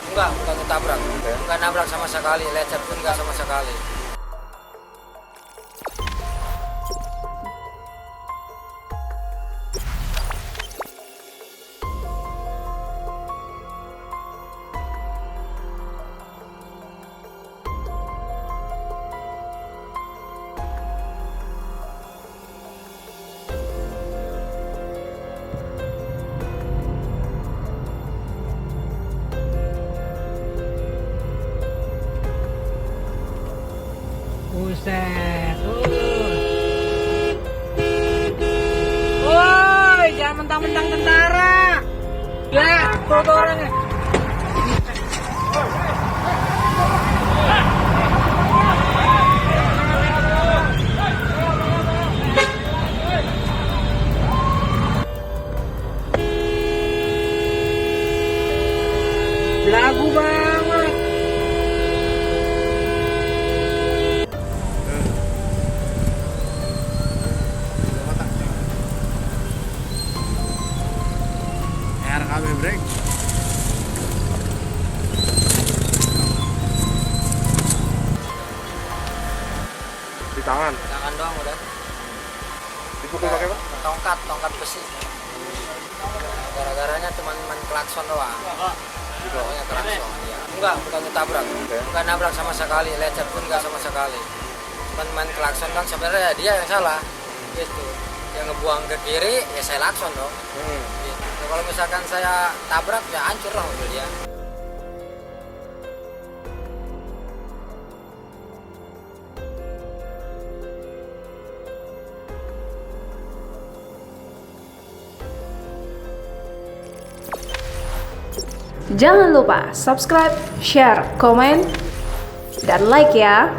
Enggak, bukan ketabrak. Enggak nabrak sama sekali, lecet pun enggak sama sekali. Buset. Woi, jangan mentang-mentang tentara. Ya, tuh orangnya. Lagu banget. RKB break. Di tangan. Tangan doang udah. Dipukul pakai apa? Tongkat besi. Gara-garanya cuma main klakson doang. Gitu. Pokoknya klakson. Ya. Enggak, bukan ketabrak. Enggak nabrak sama sekali, lecet pun enggak sama sekali. Cuma main klakson doang, sebenarnya dia yang salah. Gitu. Yang ngebuang ke kiri, ya saya klakson dong. Gitu. Ya, kalau misalkan saya tabrak, ya hancur lah mobil dia. Jangan lupa subscribe, share, komen, dan like ya.